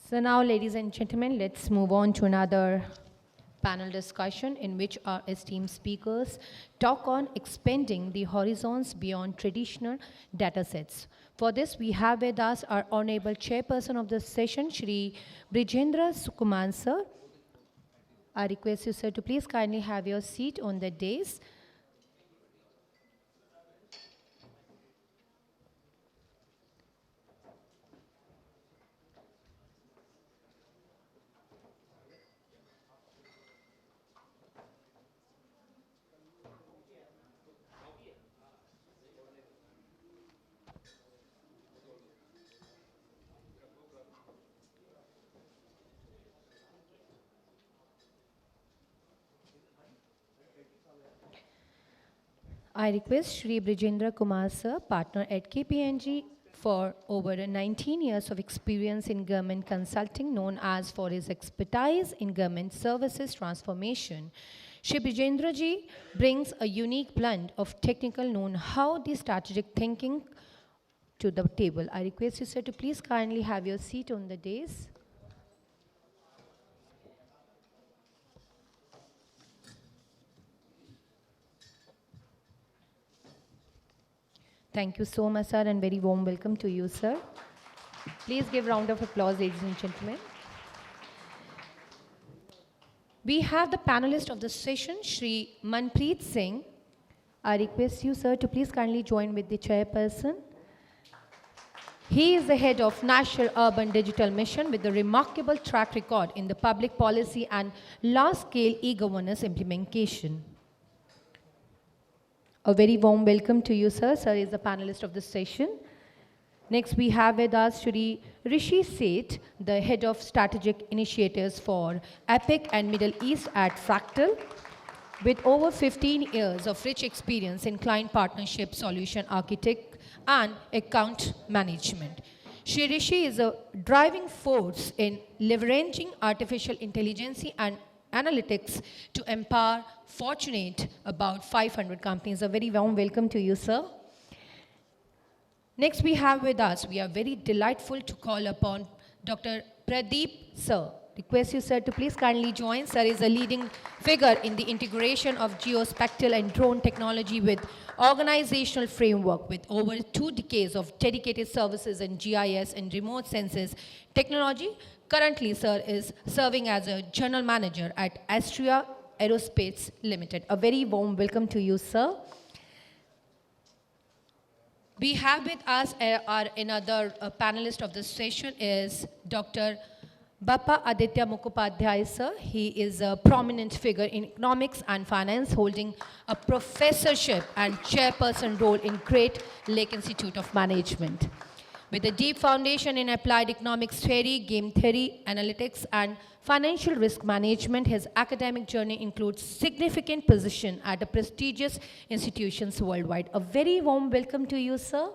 So now, ladies and gentlemen, let's move on to another panel discussion in which our esteemed speakers talk on expanding the horizons beyond traditional data sets. For this, we have with us our honorable chairperson of this session, Shri Brijendra Kumar sir. I request you, sir, to please kindly have your seat on the dais. I request Shri Brijendra Kumar sir, partner at KPMG, for over 19 years of experience in government consulting, known as for his expertise in government services transformation. Shri Brijendra ji brings a unique blend of technical know-how, the strategic thinking to the table. I request you, sir, to please kindly have your seat on the dais. Thank you so much, sir, and very warm welcome to you, sir. Please give a round of applause, ladies and gentlemen. We have the panelist of the session, Shri Manpreet Singh. I request you, sir, to please kindly join with the chairperson. He is the head of National Urban Digital Mission with a remarkable track record in the public policy and large-scale e-governance implementation. A very warm welcome to you, sir. Sir is the panelist of this session. Next, we have with us Shri Rishi Seth, the head of strategic initiatives for APAC and Middle East at Fractal, with over 15 years of rich experience in client partnership, solution architect, and account management. Shri Rishi is a driving force in leveraging artificial intelligence and analytics to empower Fortunate about 500 companies. A very warm welcome to you, sir. Next, we have with us, we are very delightful to call upon Dr. Pradeep, sir. Request you, sir, to please kindly join. Sir is a leading figure in the integration of geospatial and drone technology with organizational framework with over 2 decades of dedicated services in GIS and remote sensors technology. Currently, sir is serving as a general manager at Asteria Aerospace Limited. A very warm welcome to you, sir. We have with us our another panelist of this session is Dr. Bappaditya Mukhopadhyay, sir. He is a prominent figure in economics and finance, holding a professorship and chairperson role in Great Lake Institute of Management. With a deep foundation in applied economics theory, game theory, analytics, and financial risk management, his academic journey includes significant position at the prestigious institutions worldwide. A very warm welcome to you, sir.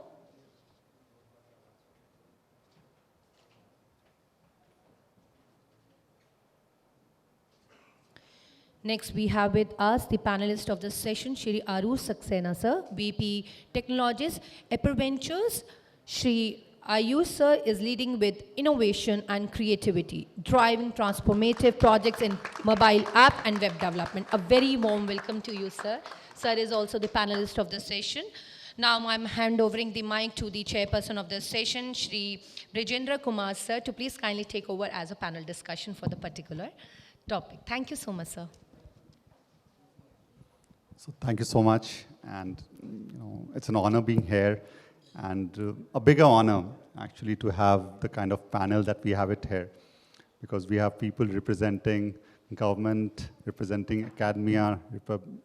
Next, we have with us the panelist of this session, Shri Saxena, sir, VP Technologies, Appventurez. Shri Ayush, sir, is leading with innovation and creativity, driving transformative projects in mobile app and web development. A very warm welcome to you, sir. Sir is also the panelist of the session. Now I'm handovering the mic to the chairperson of the session, Shri Brijendra Kumar, sir, to please kindly take over as a panel discussion for the particular topic. Thank you so much, sir. So thank you so much, and it's an honor being here, and a bigger honor actually to have the kind of panel that we have it here, because we have people representing government, representing academia,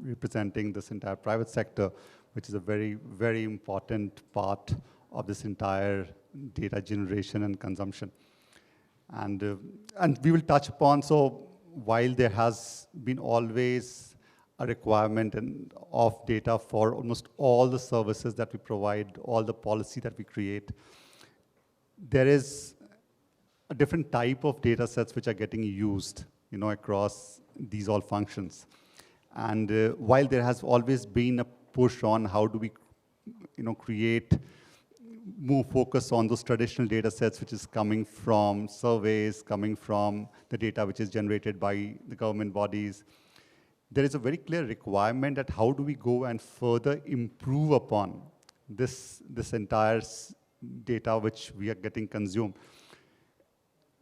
representing this entire private sector, which is a very, very important part of this entire data generation and consumption. And we will touch upon, so while there has been always a requirement of data for almost all the services that we provide, all the policy that we create, there is a different type of data sets which are getting used, across these all functions. And while there has always been a push on how do we, create move focus on those traditional data sets, which is coming from surveys, coming from the data which is generated by the government bodies. There is a very clear requirement that how do we go and further improve upon this entire data which we are getting consumed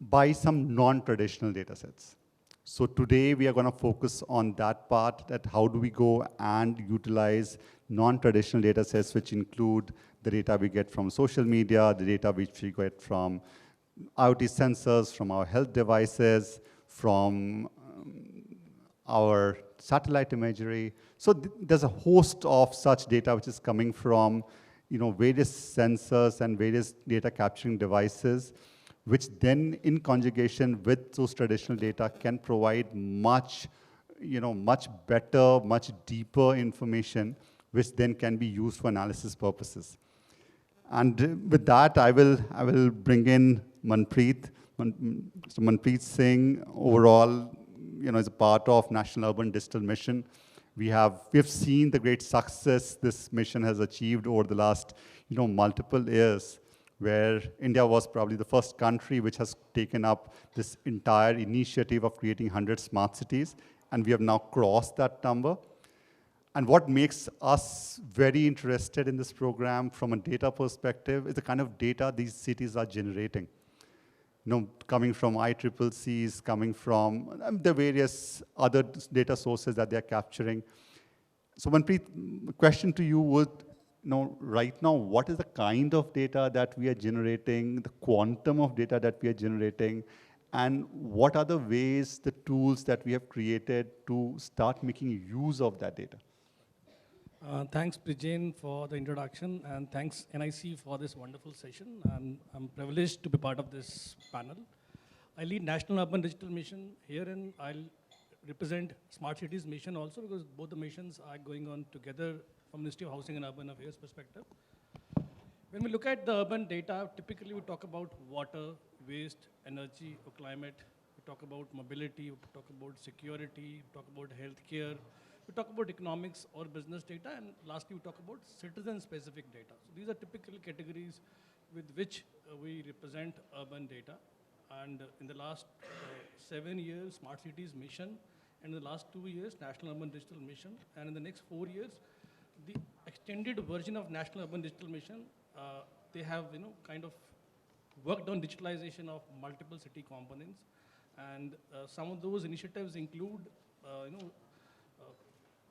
by some non-traditional data sets. So today we are going to focus on that part, that how do we go and utilize non-traditional data sets, which include the data we get from social media, the data which we get from IoT sensors, from our health devices, from our satellite imagery. So there's a host of such data which is coming from various sensors and various data capturing devices, which then in conjugation with those traditional data can provide much better, much deeper information, which then can be used for analysis purposes. And with that, I will bring in Manpreet. So Manpreet Singh, overall, is a part of National Urban Digital Mission. We have seen the great success this mission has achieved over the last, multiple years, where India was probably the first country which has taken up this entire initiative of creating 100 smart cities, and we have now crossed that number. And what makes us very interested in this program from a data perspective is the kind of data these cities are generating. Coming from ICCCs, coming from the various other data sources that they're capturing. So Manpreet, question to you would, right now, what is the kind of data that we are generating, the quantum of data that we are generating, and what are the ways, the tools that we have created to start making use of that data? Thanks, Brijendra, for the introduction, and thanks, NIC, for this wonderful session. I'm privileged to be part of this panel. I lead National Urban Digital Mission here, and I'll represent Smart Cities Mission also, because both the missions are going on together from Ministry of Housing and Urban Affairs perspective. When we look at the urban data, typically we talk about water, waste, energy, or climate. We talk about mobility, we talk about security, we talk about healthcare, we talk about economics or business data, and lastly, we talk about citizen-specific data. So these are typical categories with which we represent urban data. And in the last 7 years, Smart Cities Mission, and in the last 2 years, National Urban Digital Mission, and in the next 4 years, the extended version of National Urban Digital Mission, they have kind of worked on digitalization of multiple city components. And some of those initiatives include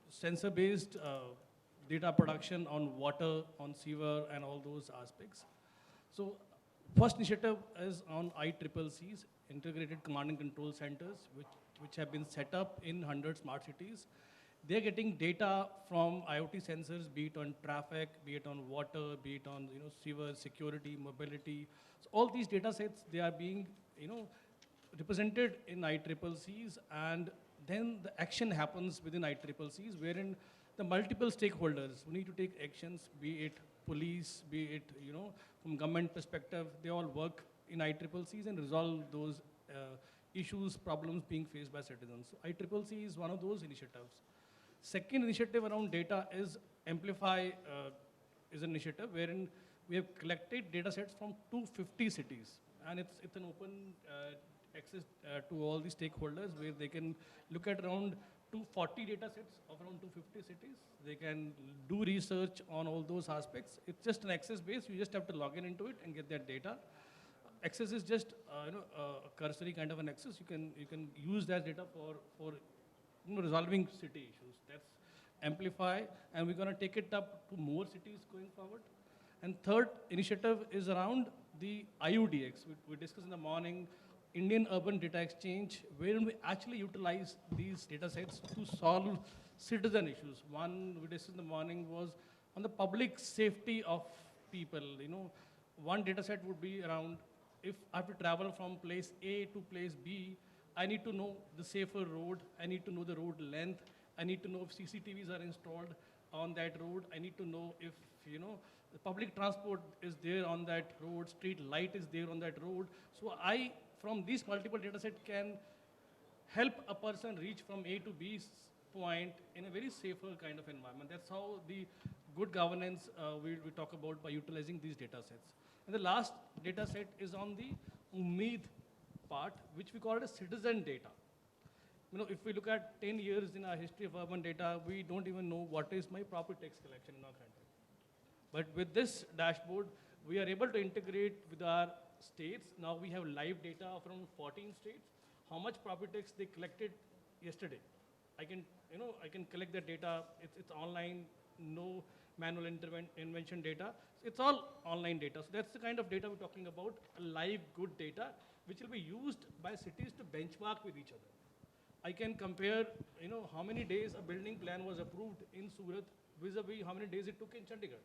sensor-based data production on water, on sewer, and all those aspects. So first initiative is on ICCCs, Integrated Command and Control Centers, which have been set up in 100 smart cities. They're getting data from IoT sensors, be it on traffic, be it on water, be it on sewer, security, mobility. So all these data sets, they are being represented in ICCCs, and then the action happens within ICCCs, wherein the multiple stakeholders who need to take actions, be it police, be it from government perspective, they all work in ICCCs and resolve those issues, problems being faced by citizens. So ICCC is one of those initiatives. Second initiative around data is Amplify, is an initiative wherein we have collected data sets from 250 cities, and it's an open access to all the stakeholders, where they can look at around 240 data sets of around 250 cities. They can do research on all those aspects. It's just an access base. You just have to log in into it and get that data. Access is just a cursory kind of an access. You can use that data for resolving city issues. That's Amplify, and we're going to take it up to more cities going forward. And third initiative is around the IUDX. We discussed in the morning, Indian Urban Data Exchange, wherein we actually utilize these data sets to solve citizen issues. One we discussed in the morning was on the public safety of people. One data set would be around, if I have to travel from place A to place B, I need to know the safer road, I need to know the road length, I need to know if CCTVs are installed on that road, I need to know if the public transport is there on that road, street light is there on that road. So I, from these multiple data set, can help a person reach from A to B point in a very safer kind of environment. That's how the good governance we talk about by utilizing these data sets. And the last data set is on the Umeed part, which we call it as citizen data. You know, if we look at 10 years in our history of urban data, we don't even know what is my property tax collection in our country. But with this dashboard, we are able to integrate with our states. Now we have live data from 14 states, how much property tax they collected yesterday. I can collect that data. It's online, no manual invention data. It's all online data. So that's the kind of data we're talking about, a live good data, which will be used by cities to benchmark with each other. I can compare, how many days a building plan was approved in Surat vis-a-vis how many days it took in Chandigarh.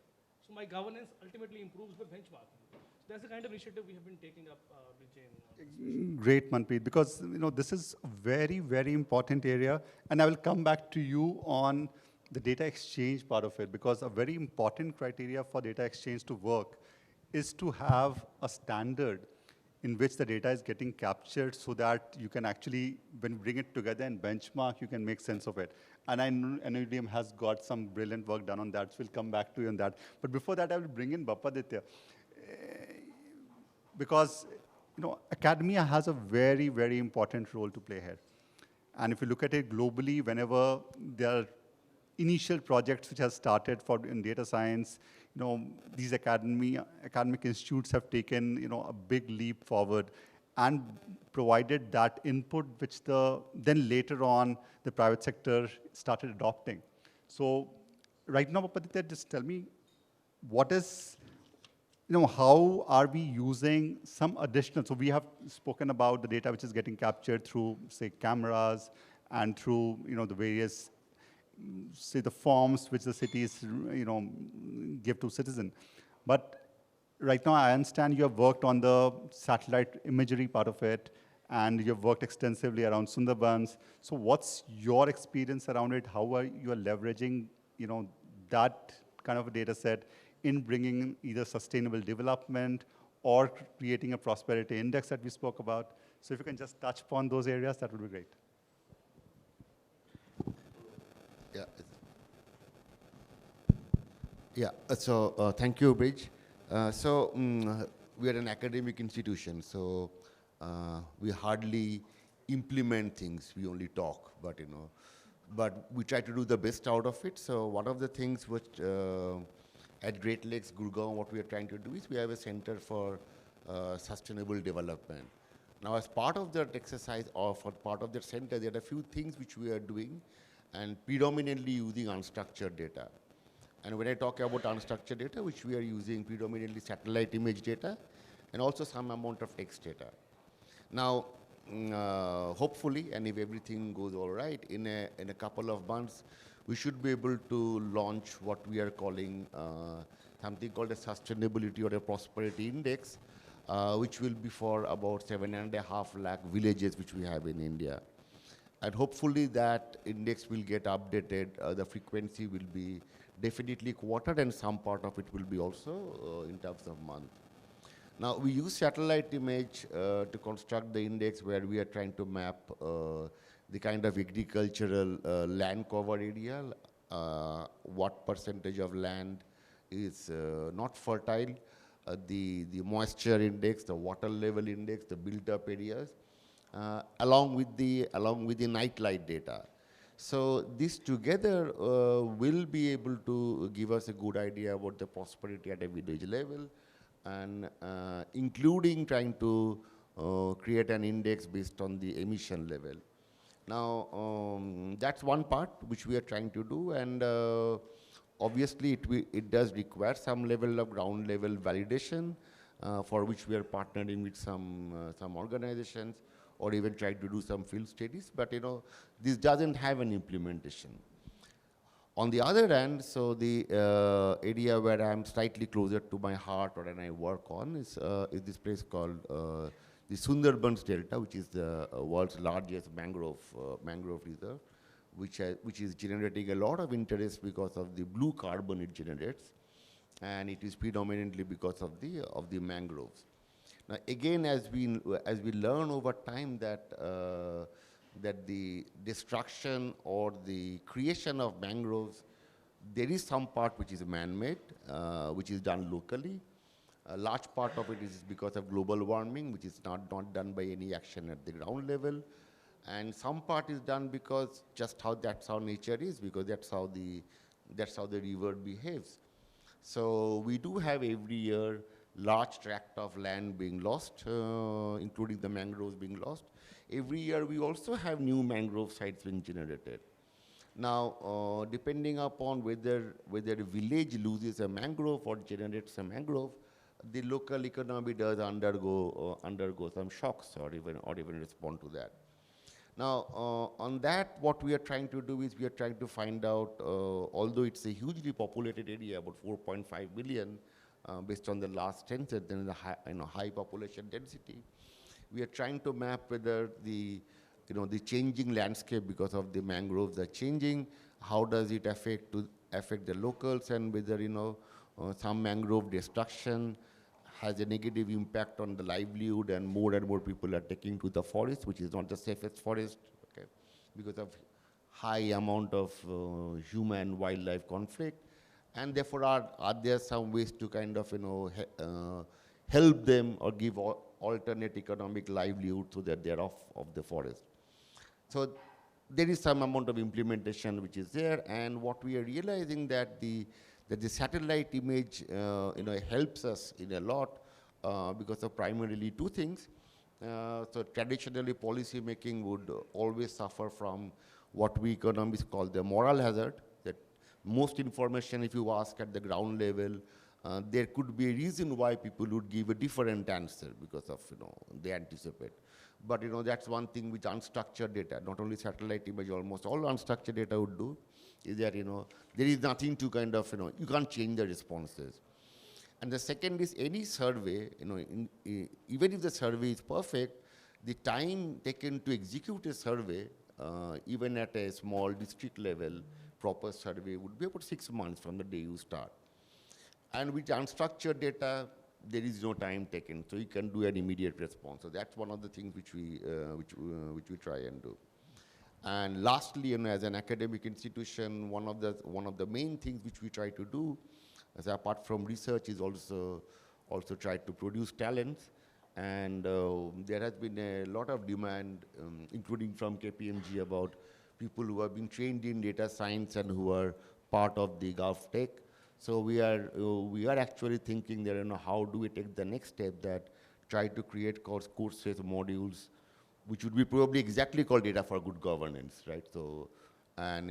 So my governance ultimately improves by benchmarking. So that's the kind of initiative we have been taking up, Brijendra. Great, Manpreet, because this is a very, very important area, and I will come back to you on the data exchange part of it, because a very important criteria for data exchange to work is to have a standard in which the data is getting captured so that you can actually, when you bring it together and benchmark, you can make sense of it. And I know NUDM has got some brilliant work done on that, so we'll come back to you on that. But before that, I will bring in Bappaditya. Because academia has a very, very important role to play here. And if you look at it globally, whenever there are initial projects which have started in data science, these academic institutes have taken, a big leap forward and provided that input which then later on the private sector started adopting. So right now, Bappaditya, just tell me, what is, how are we using some additional, so we have spoken about the data which is getting captured through, say, cameras and through, the various, say, the forms which the cities, give to citizen. But right now, I understand you have worked on the satellite imagery part of it, and you've worked extensively around Sundarbans. So what's your experience around it? How are you leveraging, that kind of a data set in bringing either sustainable development or creating a prosperity index that we spoke about? So if you can just touch upon those areas, that would be great. Yeah. Yeah. So thank you, Brij. We are an academic institution, so we hardly implement things. We only talk, but we try to do the best out of it. So one of the things which at Great Lakes, Gurgaon, what we are trying to do is we have a center for sustainable development. Now, as part of that exercise or for part of that center, there are a few things which we are doing, and predominantly using unstructured data. And when I talk about unstructured data, which we are using predominantly satellite image data, and also some amount of text data. Now, hopefully, and if everything goes all right, in a couple of months, we should be able to launch what we are calling something called a sustainability or a prosperity index, which will be for about 7.5 lakh villages which we have in India. And hopefully that index will get updated. The frequency will be definitely quartered, and some part of it will be also in terms of month. Now, we use satellite image to construct the index where we are trying to map the kind of agricultural land cover area, what percentage of land is not fertile, the moisture index, the water level index, the built-up areas, along with the night light data. So this together will be able to give us a good idea about the prosperity at a village level, and including trying to create an index based on the emission level. Now, that's one part which we are trying to do, and obviously it does require some level of ground level validation, for which we are partnering with some organizations, or even trying to do some field studies, but this doesn't have an implementation. On the other hand, so the area where I'm slightly closer to my heart, or when I work on, is this place called the Sundarbans Delta, which is the world's largest mangrove reserve, which is generating a lot of interest because of the blue carbon it generates, and it is predominantly because of the mangroves. Now, again, as we learn over time that that the destruction or the creation of mangroves There is some part which is man-made, which is done locally. A large part of it is because of global warming, which is not done by any action at the ground level. And some part is done because that's how nature is, because that's how the river behaves. So we do have every year large tract of land being lost, including the mangroves being lost. Every year we also have new mangrove sites being generated. Now, depending upon whether a village loses a mangrove or generates a mangrove, the local economy does undergo some shocks or even respond to that. Now, on that, what we are trying to do is we are trying to find out, although it's a hugely populated area, about 4.5 million, based on the last census, then the high population density, we are trying to map whether the changing landscape because of the mangroves are changing, how does it affect the locals, and whether some mangrove destruction has a negative impact on the livelihood, and more people are taking to the forest, which is not the safest forest, okay, because of high amount of human-wildlife conflict. And therefore, are there some ways to kind of help them or give alternate economic livelihood so that they're off of the forest? So there is some amount of implementation which is there, and what we are realizing that the satellite image helps us in a lot because of primarily two things. So traditionally, policy making would always suffer from what we economists call the moral hazard, that most information, if you ask at the ground level, there could be a reason why people would give a different answer because of they anticipate. But that's one thing which unstructured data, not only satellite image, almost all unstructured data would do, is that there is nothing to kind of you can't change the responses. And the second is any survey, even if the survey is perfect, the time taken to execute a survey, even at a small district level, proper survey would be about 6 months from the day you start. And with unstructured data, there is no time taken, so you can do an immediate response. So that's one of the things which we try and do. And lastly, as an academic institution, one of the main things which we try to do, as apart from research, is also try to produce talents. And there has been a lot of demand, including from KPMG, about people who have been trained in data science and who are part of the Gulf Tech. So we are actually thinking that how do we take the next step, that try to create courses, modules, which would be probably exactly called data for good governance, right? So, and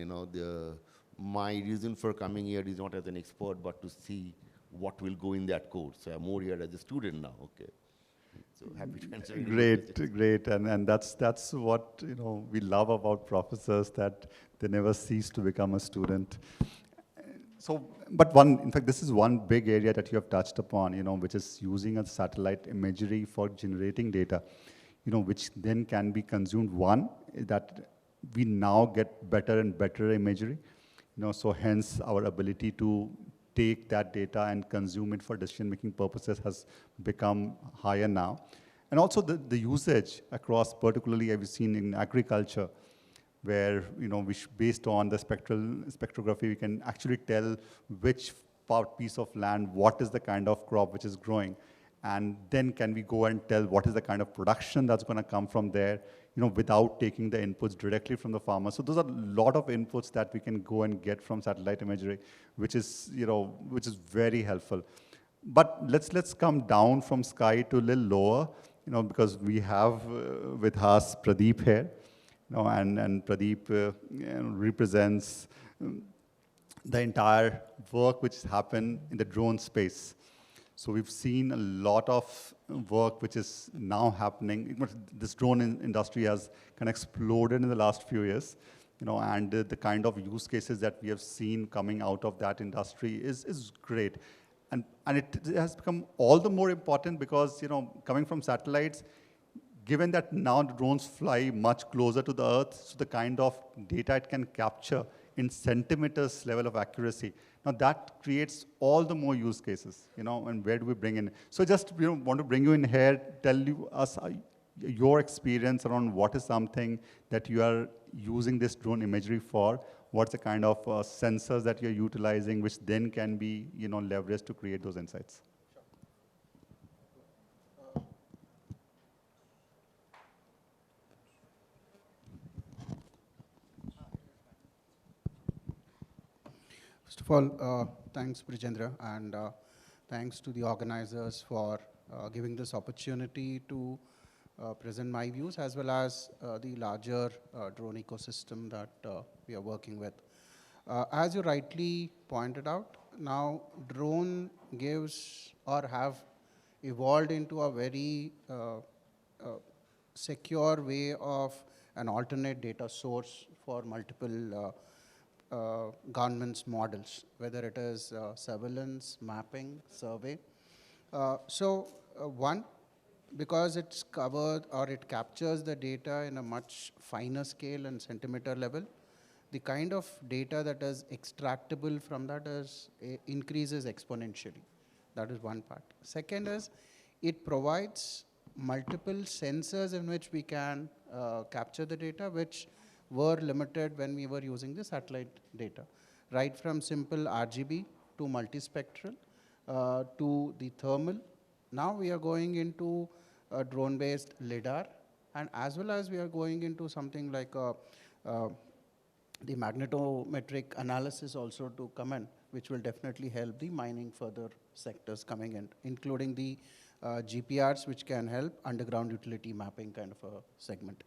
my reason for coming here is not as an expert, but to see what will go in that course. So I'm more here as a student now, okay. So happy to answer. Great, and that's what we love about professors, that they never cease to become a student. So, but in fact, this is one big area that you have touched upon, which is using a satellite imagery for generating data, which then can be consumed. One is that we now get better and better imagery, so hence our ability to take that data and consume it for decision-making purposes has become higher now. And also the usage across, particularly I've seen in agriculture, where based on the spectrography, we can actually tell which piece of land, what is the kind of crop which is growing, and then can we go and tell what is the kind of production that's going to come from there, without taking the inputs directly from the farmer. So those are a lot of inputs that we can go and get from satellite imagery, which is very helpful. But let's come down from sky to a little lower, because we have with us Pradeep here. And Pradeep represents the entire work which has happened in the drone space. So we've seen a lot of work which is now happening. This drone industry has kind of exploded in the last few years, and the kind of use cases that we have seen coming out of that industry is great. And it has become all the more important because, coming from satellites, given that now the drones fly much closer to the Earth, so the kind of data it can capture in centimeters level of accuracy, now that creates all the more use cases, and where do we bring in? So just want to bring you in here, tell us your experience around what is something that you are using this drone imagery for, what's the kind of sensors that you're utilizing, which then can be, leveraged to create those insights? First of all, thanks, Brijendra, and thanks to the organizers for giving this opportunity to present my views, as well as the larger drone ecosystem that we are working with. As you rightly pointed out, now drone gives or have evolved into a very secure way of an alternate data source for multiple government's models, whether it is surveillance, mapping, survey. One, because it's covered or it captures the data in a much finer scale and centimeter level, the kind of data that is extractable from that increases exponentially. That is one part. Second is, it provides multiple sensors in which we can capture the data, which were limited when we were using the satellite data, right from simple RGB to multispectral to the thermal. Now we are going into a drone-based LiDAR, and as well as we are going into something like the magnetometric analysis also to come in, which will definitely help the mining further sectors coming in, including the GPRs, which can help underground utility mapping kind of a segment.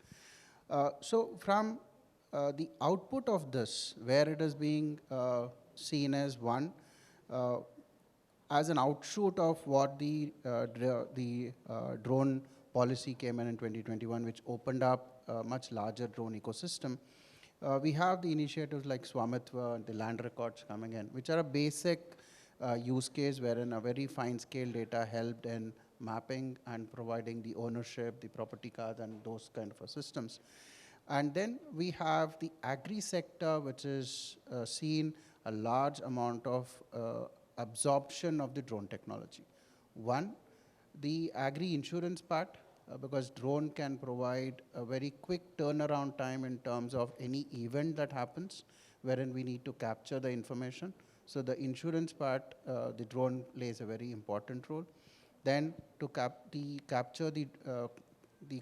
So from the output of this, where it is being seen as one, as an outshoot of what the drone policy came in 2021, which opened up a much larger drone ecosystem. We have the initiatives like Swamitva and the land records coming in, which are a basic use case wherein a very fine scale data helped in mapping and providing the ownership, the property cards, and those kind of systems. And then we have the agri sector, which is seen a large amount of absorption of the drone technology. One, the agri insurance part, because drone can provide a very quick turnaround time in terms of any event that happens, wherein we need to capture the information. So the insurance part, the drone plays a very important role. Then to capture the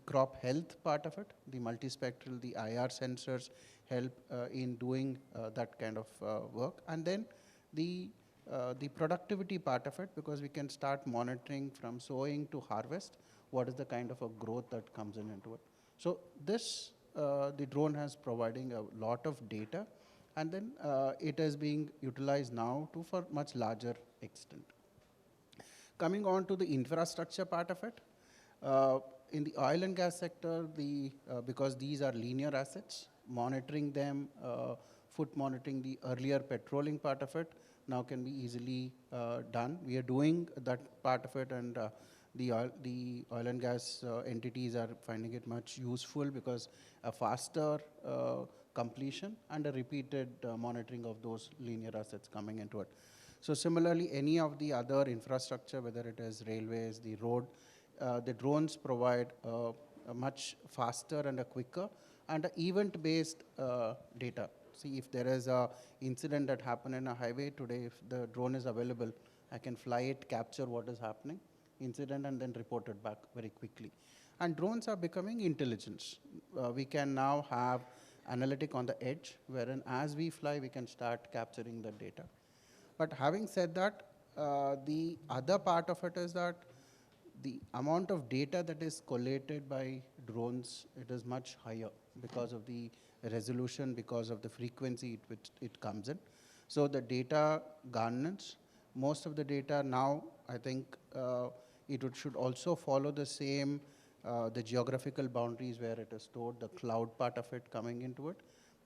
crop health part of it, the multispectral, the IR sensors help in doing that kind of work. And then the productivity part of it, because we can start monitoring from sowing to harvest, what is the kind of a growth that comes into it. So this, the drone has providing a lot of data, and then it is being utilized now for much larger extent. Coming on to the infrastructure part of it, in the oil and gas sector, because these are linear assets, monitoring them, foot monitoring the earlier patrolling part of it, now can be easily done. We are doing that part of it, and the oil and gas entities are finding it much useful because a faster completion and a repeated monitoring of those linear assets coming into it. So similarly, any of the other infrastructure, whether it is railways, the road, the drones provide a much faster and a quicker and event-based data. See, if there is a incident that happened in a highway today, if the drone is available, I can fly it, capture what is happening, incident, and then report it back very quickly. And drones are becoming intelligence. We can now have analytic on the edge, wherein as we fly, we can start capturing the data. But having said that, the other part of it is that the amount of data that is collated by drones, it is much higher because of the resolution, because of the frequency which it comes in. So the data governance, most of the data now, I think it should also follow the same, the geographical boundaries where it is stored, the cloud part of it coming into it.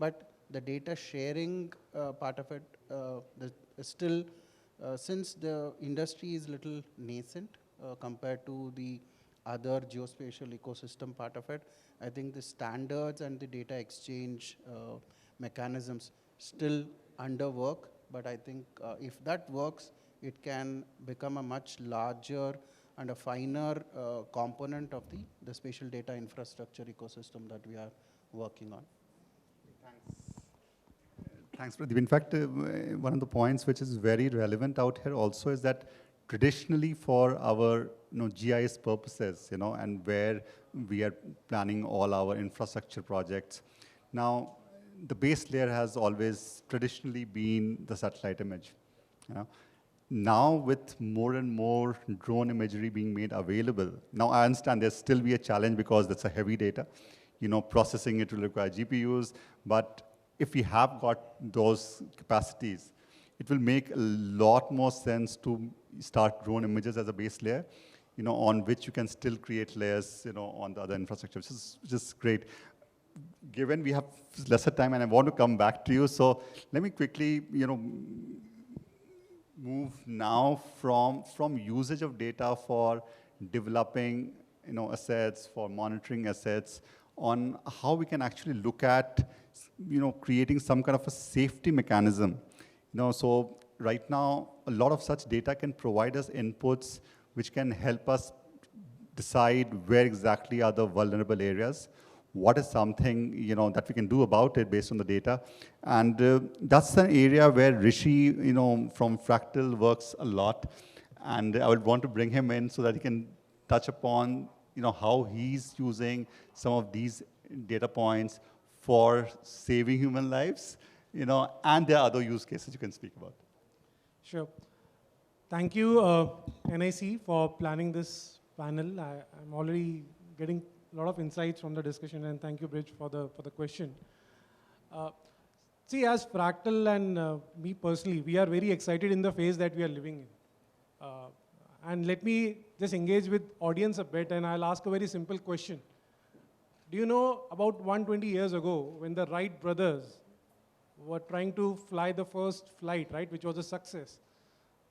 But the data sharing part of it, still, since the industry is little nascent compared to the other geospatial ecosystem part of it, I think the standards and the data exchange mechanisms still under work. But I think if that works, it can become a much larger and a finer component of the spatial data infrastructure ecosystem that we are working on. Thanks, Pradeep. In fact, one of the points which is very relevant out here also is that traditionally for our GIS purposes, and where we are planning all our infrastructure projects, now the base layer has always traditionally been the satellite image. Now with more and more drone imagery being made available, now I understand there's still be a challenge because that's a heavy data. Processing it will require GPUs, but if we have got those capacities, it will make a lot more sense to start drone images as a base layer, on which you can still create layers, on the other infrastructure, which is great. Given we have lesser time, and I want to come back to you, so let me quickly, move now from usage of data for developing, assets, for monitoring assets, on how we can actually look at, creating some kind of a safety mechanism. So right now, a lot of such data can provide us inputs which can help us decide where exactly are the vulnerable areas, what is something that we can do about it based on the data. And that's an area where Rishi from Fractal works a lot. And I would want to bring him in so that he can touch upon how he's using some of these data points for saving human lives, and there are other use cases you can speak about. Sure. Thank you, NIC, for planning this panel. I'm already getting a lot of insights from the discussion, and thank you, Brij, for the question. See, as Fractal and me personally, we are very excited in the phase that we are living in. And let me just engage with audience a bit, and I'll ask a very simple question. Do you know about 120 years ago, when the Wright brothers were trying to fly the first flight, right, which was a success,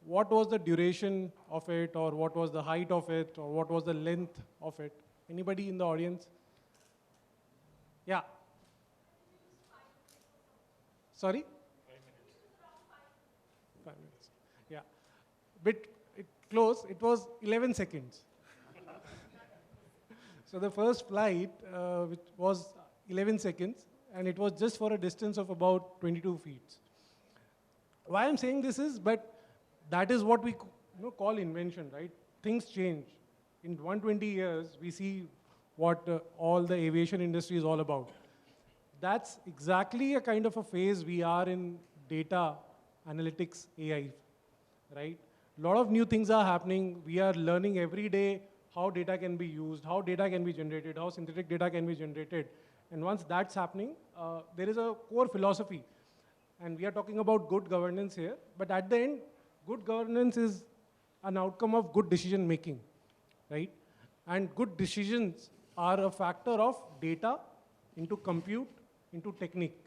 what was the duration of it, or what was the height of it, or what was the length of it? Anybody in the audience? Yeah. Sorry? 5 minutes. Yeah. Close. It was 11 seconds. So the first flight, which was 11 seconds, and it was just for a distance of about 22 feet. Why I'm saying this is, but that is what we call invention, right? Things change. In 120 years, we see what all the aviation industry is all about. That's exactly a kind of a phase we are in data analytics AI, right? A lot of new things are happening. We are learning every day how data can be used, how data can be generated, how synthetic data can be generated. And once that's happening, there is a core philosophy. And we are talking about good governance here. But at the end, good governance is an outcome of good decision making, right? And good decisions are a factor of data into compute, into technique.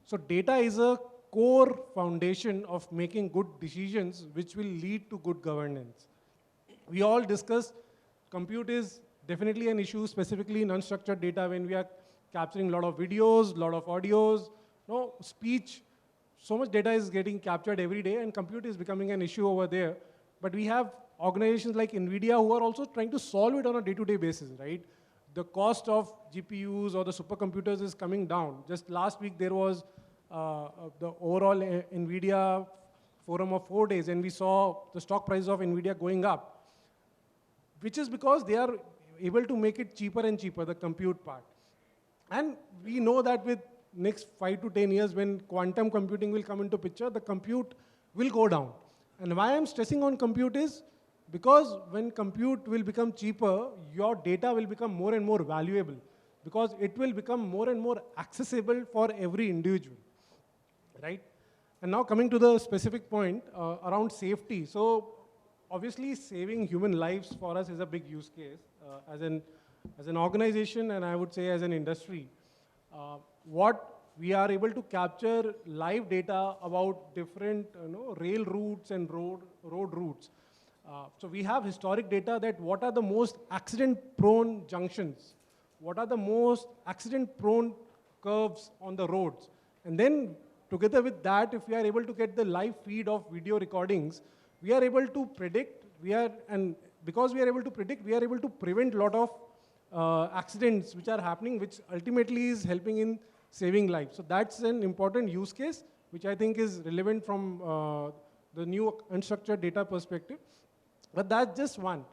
So data is a core foundation of making good decisions, which will lead to good governance. We all discussed compute is definitely an issue, specifically in unstructured data when we are capturing a lot of videos, a lot of audios, speech. So much data is getting captured every day, and compute is becoming an issue over there. But we have organizations like NVIDIA who are also trying to solve it on a day-to-day basis, right? The cost of GPUs or the supercomputers is coming down. Just last week, there was the overall NVIDIA forum of 4 days, and we saw the stock price of NVIDIA going up, which is because they are able to make it cheaper and cheaper, the compute part. And we know that with next 5 to 10 years, when quantum computing will come into picture, the compute will go down. And why I'm stressing on compute is because when compute will become cheaper, your data will become more and more valuable, because it will become more and more accessible for every individual, right? And now coming to the specific point around safety. So obviously saving human lives for us is a big use case as an organization, and I would say as an industry. What we are able to capture live data about different rail routes and road routes. So we have historic data that what are the most accident-prone junctions, what are the most accident-prone curves on the roads. And then together with that, if we are able to get the live feed of video recordings, we are able to predict, and because we are able to predict, we are able to prevent a lot of accidents which are happening, which ultimately is helping in saving lives. So that's an important use case, which I think is relevant from the new unstructured data perspective. But that's just one.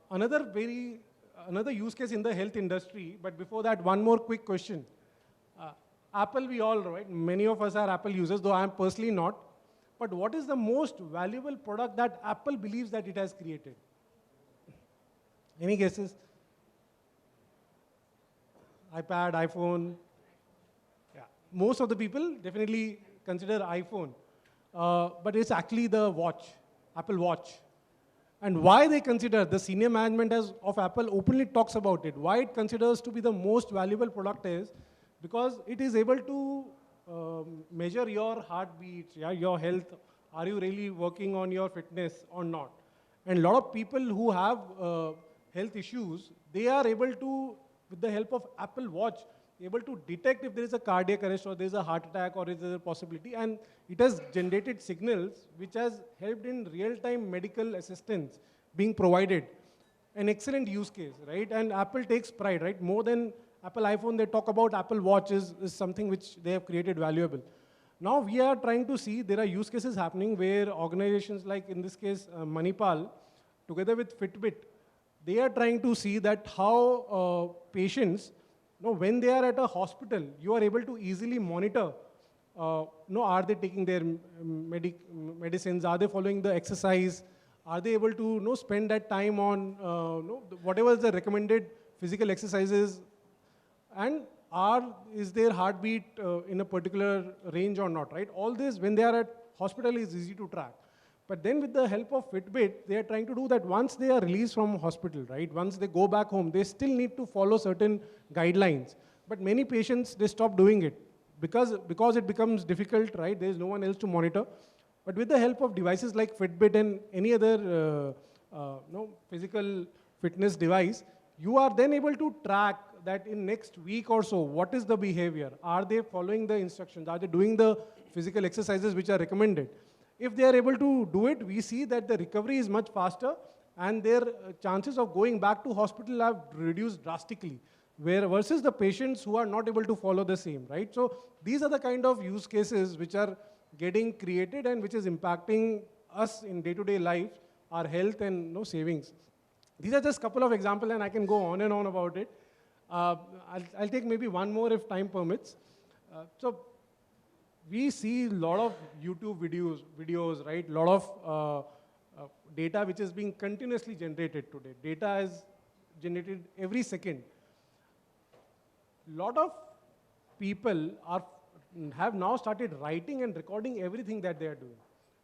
Another use case in the health industry, but before that, one more quick question. Apple, we all, right? Many of us are Apple users, though I am personally not. But what is the most valuable product that Apple believes that it has created? Any guesses? iPad, iPhone? Yeah. Most of the people definitely consider iPhone. But it's actually the watch, Apple Watch. And why they consider, the senior management of Apple openly talks about it, why it considers to be the most valuable product is because it is able to measure your heartbeat, yeah, your health. Are you really working on your fitness or not? And a lot of people who have health issues, they are able to, with the help of Apple Watch, able to detect if there is a cardiac arrest or there is a heart attack or is there a possibility. And it has generated signals which has helped in real-time medical assistance being provided. An excellent use case, right? And Apple takes pride, right? More than Apple iPhone, they talk about Apple Watch is something which they have created valuable. Now we are trying to see there are use cases happening where organizations like, in this case, Manipal, together with Fitbit, they are trying to see that how patients, when they are at a hospital, you are able to easily monitor, are they taking their medicines, are they following the exercise, are they able to spend that time on whatever is the recommended physical exercises, and is their heartbeat in a particular range or not, right? All this, when they are at hospital, is easy to track. But then with the help of Fitbit, they are trying to do that once they are released from hospital, right? Once they go back home, they still need to follow certain guidelines. But many patients, they stop doing it because it becomes difficult, right? There is no one else to monitor. But with the help of devices like Fitbit and any other physical fitness device, you are then able to track that in next week or so, what is the behavior? Are they following the instructions? Are they doing the physical exercises which are recommended? If they are able to do it, we see that the recovery is much faster and their chances of going back to hospital have reduced drastically, versus the patients who are not able to follow the same, right? So these are the kind of use cases which are getting created and which is impacting us in day-to-day life, our health and savings. These are just a couple of examples and I can go on and on about it. I'll take maybe one more if time permits. So we see a lot of YouTube videos, right? A lot of data which is being continuously generated today. Data is generated every second. A lot of people have now started writing and recording everything that they are doing,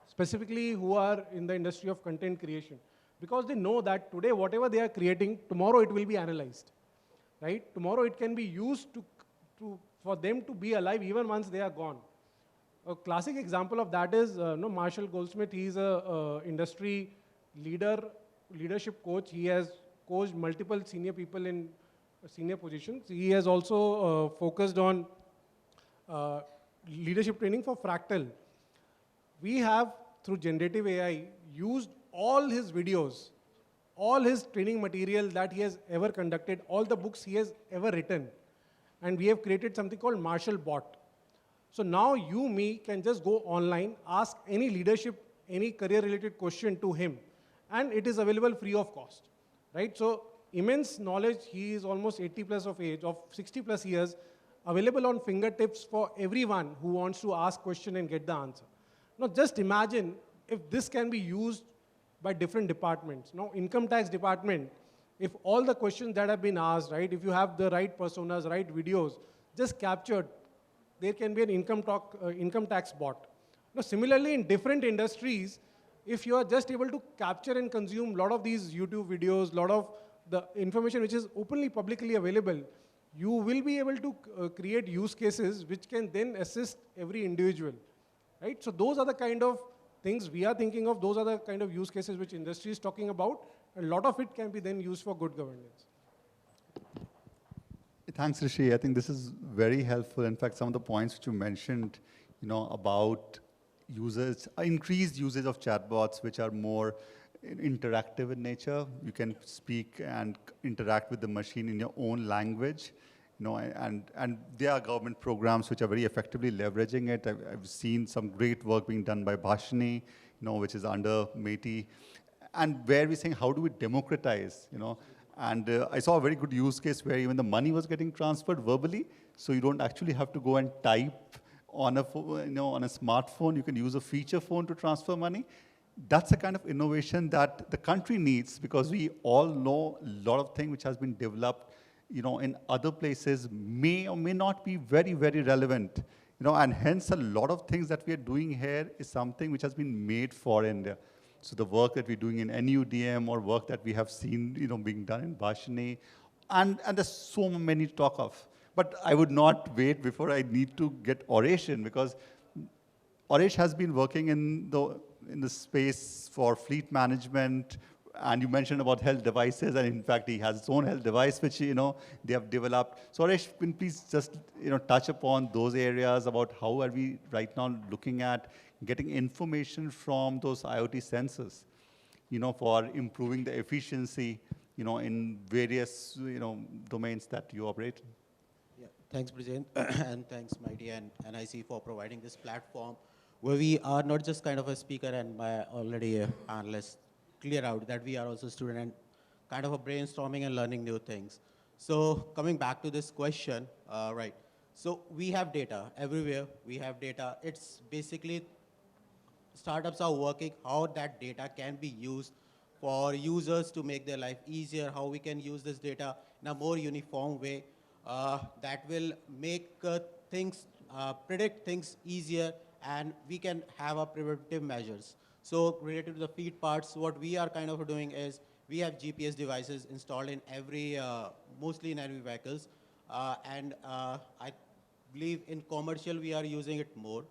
specifically who are in the industry of content creation, because they know that today whatever they are creating, tomorrow it will be analyzed, right? Tomorrow it can be used for them to be alive even once they are gone. A classic example of that is Marshall Goldsmith. He is a industry leadership coach. He has coached multiple senior people in senior positions. He has also focused on leadership training for Fractal. We have, through generative AI, used all his videos, all his training material that he has ever conducted, all the books he has ever written, and we have created something called Marshall Bot. So now you, me, can just go online, ask any leadership, any career-related question to him, and it is available free of cost, right? So immense knowledge. He is almost 80 plus of age, of 60 plus years, available on fingertips for everyone who wants to ask question and get the answer. Now just imagine if this can be used by different departments. Now income tax department, if all the questions that have been asked, right, if you have the right personas, right videos, just captured, there can be an income tax bot. Now, similarly, in different industries, if you are just able to capture and consume a lot of these YouTube videos, a lot of the information which is openly, publicly available, you will be able to create use cases which can then assist every individual, right? So those are the kind of things we are thinking of. Those are the kind of use cases which industry is talking about. And a lot of it can be then used for good governance. Thanks, Rishi. I think this is very helpful. In fact, some of the points which you mentioned, about increased usage of chatbots, which are more interactive in nature. You can speak and interact with the machine in your own language. and there are government programs which are very effectively leveraging it. I've seen some great work being done by Bhashini, which is under METI, and where we're saying, how do we democratize, And I saw a very good use case where even the money was getting transferred verbally, so you don't actually have to go and type on a, on a smartphone. You can use a feature phone to transfer money. That's a kind of innovation that the country needs, because we all know a lot of things which has been developed, in other places may or may not be very, very relevant, and hence a lot of things that we are doing here is something which has been made for India. So the work that we're doing in NUDM or work that we have seen, being done in Bhashini, and there's so many to talk of. But I would not wait before I need to get Auresh in, because Auresh has been working in the space for fleet management, and you mentioned about health devices, and in fact, he has his own health device, which, they have developed. So Auresh, can you please just, touch upon those areas about how are we right now looking at getting information from those IoT sensors, for improving the efficiency, in various, domains that you operate in? Yeah, thanks, Brijendra, and thanks, Mighty and NIC for providing this platform where we are not just kind of a speaker and my already panelists clear out that we are also student and kind of a brainstorming and learning new things. So coming back to this question, right. So we have data everywhere. We have data. It's basically startups are working how that data can be used for users to make their life easier, how we can use this data in a more uniform way that will make things, predict things easier, and we can have a preventive measures. So related to the fleet parts, what we are kind of doing is we have GPS devices installed in every, mostly in every vehicles, and I believe in commercial we are using it more.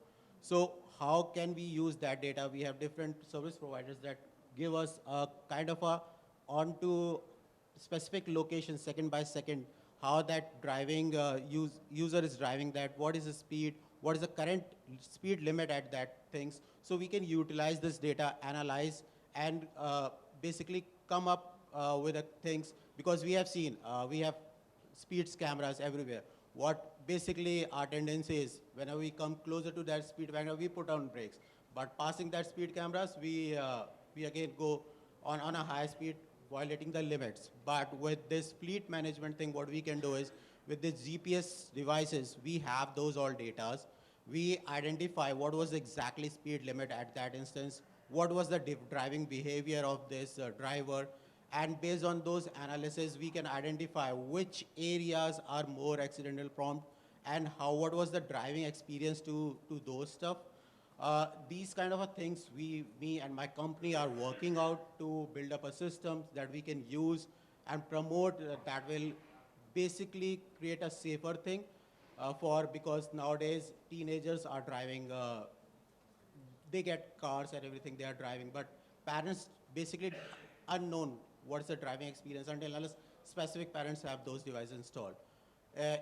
So how can we use that data? We have different service providers that give us a kind of a onto specific location, second by second, how that driving user is driving that, what is the speed, what is the current speed limit at that things. So we can utilize this data, analyze, and basically come up with the things, because we have seen, we have speeds cameras everywhere. What basically our tendency is, whenever we come closer to that speed, whenever we put on brakes, but passing that speed cameras, we again go on a high speed, violating the limits. But with this fleet management thing, what we can do is, with these GPS devices, we have those all data. We identify what was exactly speed limit at that instance, what was the driving behavior of this driver, and based on those analysis, we can identify which areas are more accidental prompt and what was the driving experience to those stuff. These kind of things me and my company are working out to build up a system that we can use and promote that will basically create a safer thing because nowadays teenagers are driving, they get cars and everything, they are driving, but parents basically unknown what's the driving experience unless specific parents have those devices installed.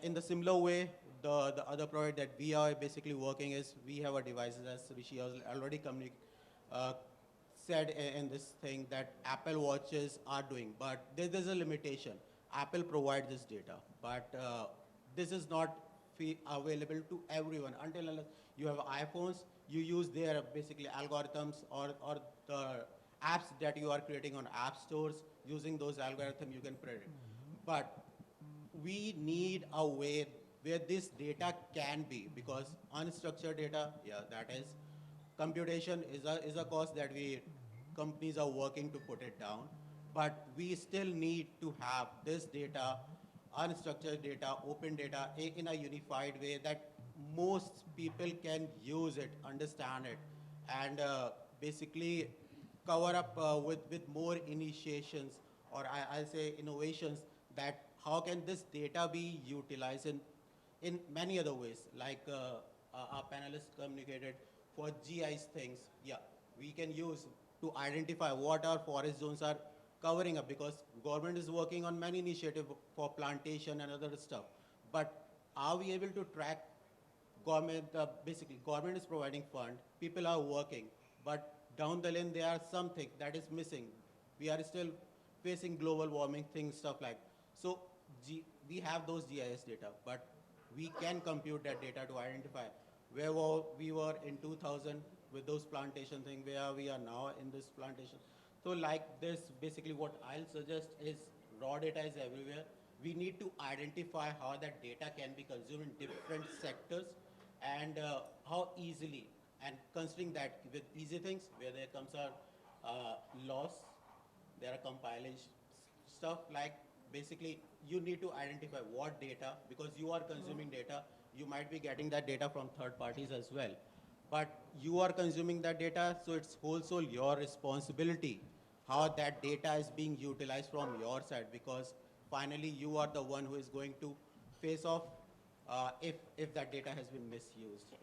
In the similar way, the other product that we are basically working is we have a devices, as Rishi already said in this thing, that Apple watches are doing, but there's a limitation. Apple provides this data, but this is not available to everyone until unless you have iPhones, you use their basically algorithms or the apps that you are creating on app stores. Using those algorithms, you can predict. But we need a way where this data can be, because unstructured data, yeah, that is, computation is a cost that companies are working to put it down. But we still need to have this data, unstructured data, open data in a unified way that most people can use it, understand it, and basically cover up with more initiations, or I'll say innovations, that how can this data be utilized in many other ways, like our panelists communicated for GIS things. Yeah, we can use to identify what our forest zones are covering up, because government is working on many initiatives for plantation and other stuff. But are we able to track government? Basically, government is providing fund, people are working, but down the lane there are something that is missing. We are still facing global warming things, stuff like. So we have those GIS data, but we can compute that data to identify where we were in 2000 with those plantation thing, where we are now in this plantation. So like this, basically what I'll suggest is raw data is everywhere. We need to identify how that data can be consumed in different sectors and how easily, and considering that with easy things where there comes a loss, there are compilation stuff like basically you need to identify what data, because you are consuming data, you might be getting that data from third parties as well. But you are consuming that data, so it's also your responsibility how that data is being utilized from your side, because finally you are the one who is going to face off if that data has been misused.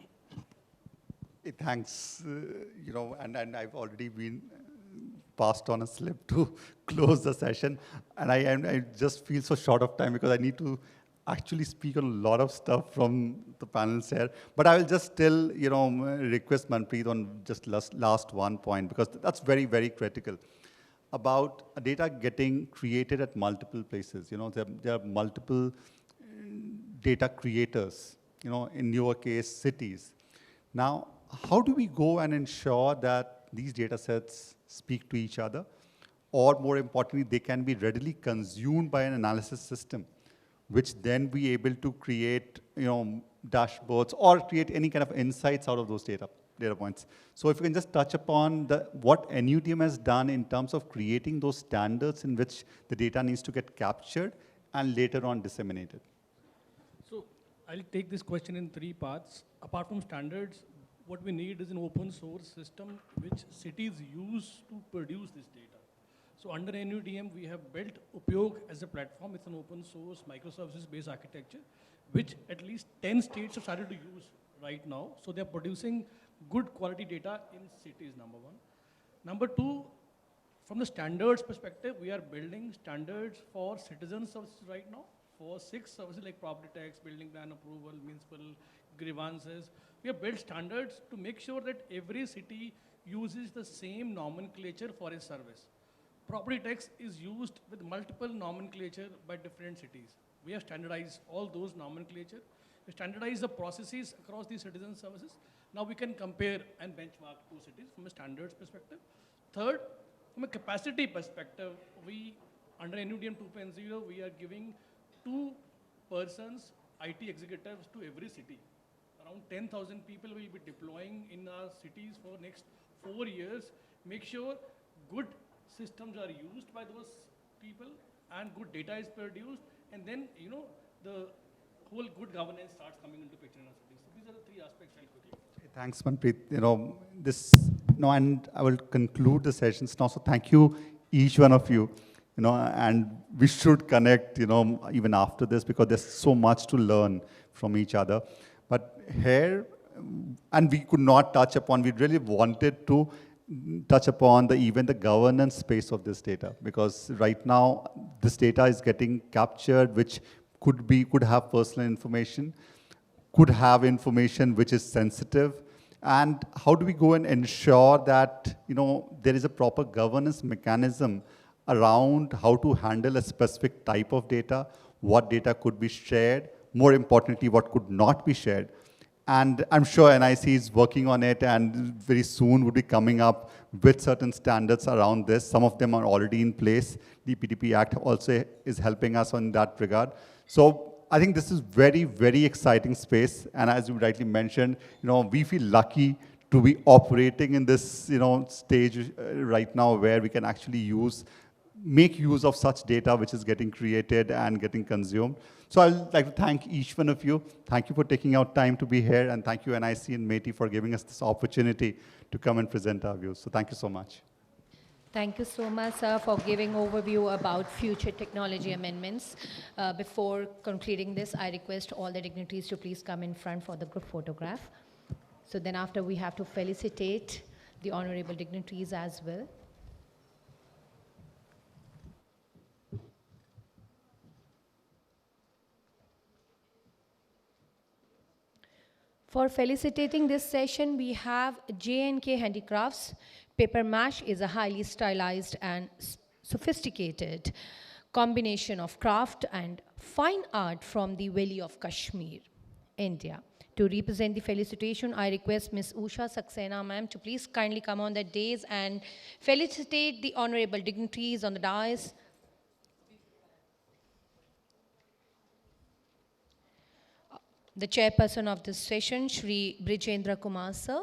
Thanks, and I've already been passed on a slip to close the session, and I just feel so short of time because I need to actually speak on a lot of stuff from the panels here. But I will just still, request Manpreet on just last one point, because that's very, very critical about data getting created at multiple places. There are multiple data creators, in your case, cities. Now, how do we go and ensure that these data sets speak to each other, or more importantly, they can be readily consumed by an analysis system, which then be able to create, dashboards or create any kind of insights out of those data points. So if you can just touch upon what NUTM has done in terms of creating those standards in which the data needs to get captured and later on disseminated. So I'll take this question in three parts. Apart from standards, what we need is an open source system which cities use to produce this data. So under NUTM, we have built Upyog as a platform. It's an open source microservices-based architecture, which at least 10 states have started to use right now. So they're producing good quality data in cities, number one. Number two, from the standards perspective, we are building standards for citizen services right now, for 6 services like property tax, building plan approval, municipal grievances. We have built standards to make sure that every city uses the same nomenclature for its service. Property tax is used with multiple nomenclature by different cities. We have standardized all those nomenclature. We standardize the processes across these citizen services. Now we can compare and benchmark two cities from a standards perspective. Third, from a capacity perspective, under NUTM 2.0, we are giving 2 persons, IT executives to every city. Around 10,000 people will be deploying in our cities for next 4 years. Make sure good systems are used by those people and good data is produced, and then the whole good governance starts coming into picture in our cities. So these are the 3 aspects I'll quickly. Thanks, Manpreet. And I will conclude the sessions now. So thank you, each one of you. And we should connect, even after this, because there's so much to learn from each other. But here, and we could not touch upon, we really wanted to touch upon even the governance space of this data, because right now this data is getting captured, which could have personal information, could have information which is sensitive, and how do we go and ensure that there is a proper governance mechanism around how to handle a specific type of data, what data could be shared, more importantly, what could not be shared. And I'm sure NIC is working on it, and very soon will be coming up with certain standards around this. Some of them are already in place. The PDP Act also is helping us on that regard. So I think this is very, very exciting space. And as you rightly mentioned, we feel lucky to be operating in this, stage right now where we can actually make use of such data which is getting created and getting consumed. So I'd like to thank each one of you. Thank you for taking out time to be here, and thank you NIC and METI for giving us this opportunity to come and present our views. So thank you so much. Thank you so much, sir, for giving overview about future technology amendments. Before concluding this, I request all the dignitaries to please come in front for the group photograph. So then after, we have to felicitate the honorable dignitaries as well. For felicitating this session, we have G&K Handicrafts. Paper mache is a highly stylized and sophisticated combination of craft and fine art from the Valley of Kashmir, India. To represent the felicitation, I request Ms. Usha Saxena, ma'am, to please kindly come on the dais and felicitate the honorable dignitaries on the dais. The chairperson of this session, Shri Brijendra Kumar, sir.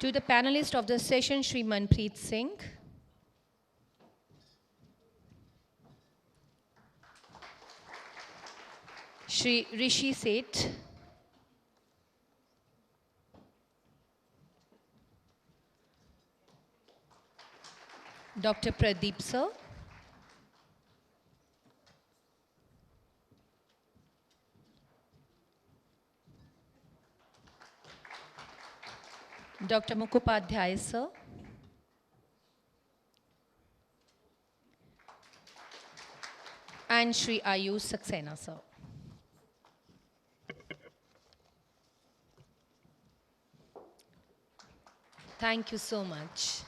To the panelist of the session, Shri Manpreet Singh. Shri Rishi Seth. Dr. Pradeep, sir. Dr. Mukhopadhyay, sir. And Shri Saxena, sir. Thank you so much.